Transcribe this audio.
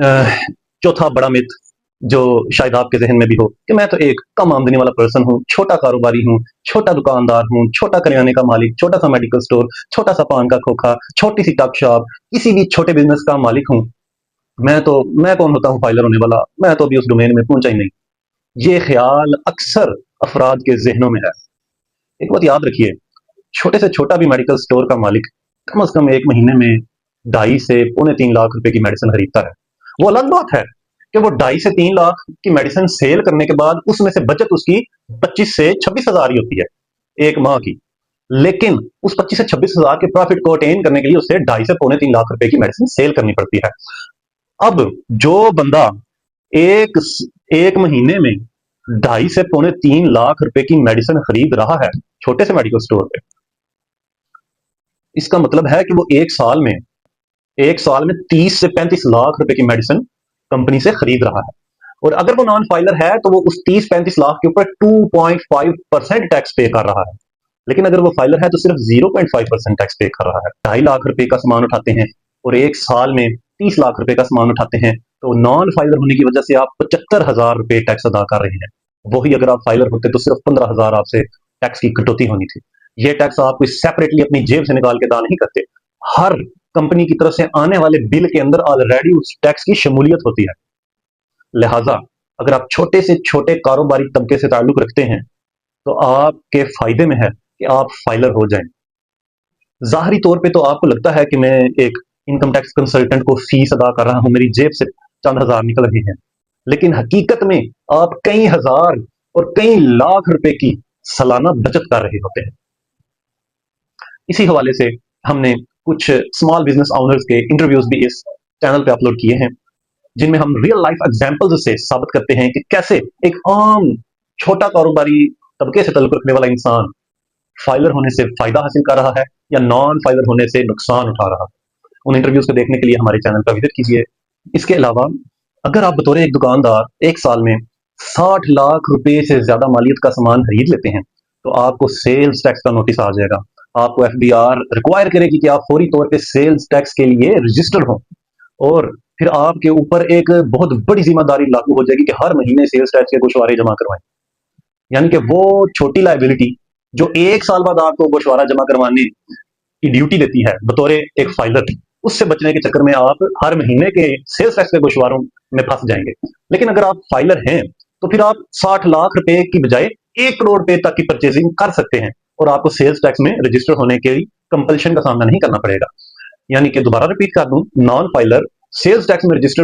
चौथा बड़ा मिथ जो शायद आपके जहन में भी हो कि मैं तो एक कम आमदनी वाला पर्सन हूँ, छोटा कारोबारी हूँ, छोटा दुकानदार हूँ, छोटा करियाने का मालिक, छोटा सा मेडिकल स्टोर, छोटा सा पान का खोखा, छोटी सी टक शॉप, किसी भी छोटे बिजनेस का मालिक हूँ। मैं कौन होता हूँ फाइलर होने वाला, मैं तो अभी उस डोमेन में पहुंचा ही नहीं। ये ख्याल अक्सर अफराद के जहनों में है। एक बात याद रखिए, छोटे से छोटा भी मेडिकल स्टोर का मालिक कम से कम एक महीने में 2.5 से 3.25 लाख रुपए की मेडिसिन खरीदता है। वो अलग बात है कि वो 2.5 से 3 लाख की मेडिसिन सेल करने के बाद उसमें से बचत उसकी 25 से 26 हजार ही होती है एक माह की। लेकिन उस 25 से 26 हजार के प्रॉफिट को अटेन करने के लिए उसे 2.5 से 2.25 लाख रुपए की मेडिसिन सेल करनी पड़ती है। अब जो बंदा एक एक महीने में 2.5 से 3.25 लाख रुपए की मेडिसिन खरीद रहा है छोटे से मेडिकल स्टोर पे, इसका मतलब है कि वो एक साल में 30 से 35 लाख रुपए की मेडिसिन कंपनी से खरीद रहा है। और अगर वो नॉन फाइलर है तो वो उस 30-35 लाख के ऊपर 2.5% टैक्स पे कर रहा है। लेकिन अगर वो फाइलर है तो सिर्फ 0.5% टैक्स पे कर रहा है। 2.5 लाख रुपए का सामान उठाते हैं और एक साल में 30 लाख रुपए का सामान उठाते हैं, तो नॉन फाइलर होने की वजह से आप 75 हजार रुपए टैक्स अदा कर रहे हैं। वही अगर आप फाइलर होते तो सिर्फ 15 हजार आपसे टैक्स की कटौती होनी थी। ये टैक्स आप कोई सेपरेटली अपनी जेब से निकाल के अदा नहीं करते। हर कंपनी की तरफ से आने वाले बिल के अंदर ऑलरेडी उस टैक्स की शमूलियत होती है। लिहाजा अगर आप छोटे से छोटे कारोबारी तबके से ताल्लुक रखते हैं तो आपके फायदे में है कि आप फाइलर हो जाएं। ज़ाहरी तौर पे तो आपको लगता है कि मैं एक इनकम टैक्स कंसल्टेंट को फीस अदा कर रहा हूं, मेरी जेब से चंद हजार निकल रहे हैं। लेकिन हकीकत में आप कई हजार और कई लाख रुपए की सालाना बचत कर रहे होते हैं। इसी हवाले से हमने कुछ स्मॉल बिजनेस ओनर्स के इंटरव्यूज भी इस चैनल पे अपलोड किए हैं, जिनमें हम रियल लाइफ एग्जांपल्स से साबित करते हैं कि कैसे एक आम छोटा कारोबारी तबके से ताल्लुक रखने वाला इंसान फाइलर होने से फायदा हासिल कर रहा है या नॉन फाइलर होने से नुकसान उठा रहा है। उन इंटरव्यूज को देखने के लिए हमारे चैनल का विजिट कीजिए। इसके अलावा अगर आप बतौर एक दुकानदार एक साल में 60 लाख रुपए से ज्यादा मालियत का सामान खरीद लेते हैं तो आपको सेल्स टैक्स का नोटिस आ जाएगा। आपको एफबीआर रिक्वायर करेगी कि आप फौरी तौर पे सेल्स टैक्स के लिए रजिस्टर हो, और फिर आपके ऊपर एक बहुत बड़ी जिम्मेदारी लागू हो जाएगी कि हर महीने सेल्स टैक्स के गोशवारे जमा करवाएं। यानी कि वो छोटी लाइबिलिटी जो एक साल बाद आपको गोशवारा जमा करवाने की ड्यूटी देती है बतौर एक फाइलर, उससे बचने के चक्कर में आप हर महीने के सेल्स टैक्स के गोशवारों में फंस जाएंगे। लेकिन अगर आप फाइलर हैं तो फिर आप 60 लाख रुपए की बजाय 1 करोड़ रुपए तक की परचेजिंग कर सकते हैं और आपको सेल्स टैक्स में रजिस्टर होने के कंपल्शन का सामना नहीं करना पड़ेगा। यानी कि दोबारा रिपीट कर दूं, नॉन फाइलर सेल्स टैक्स में रजिस्टर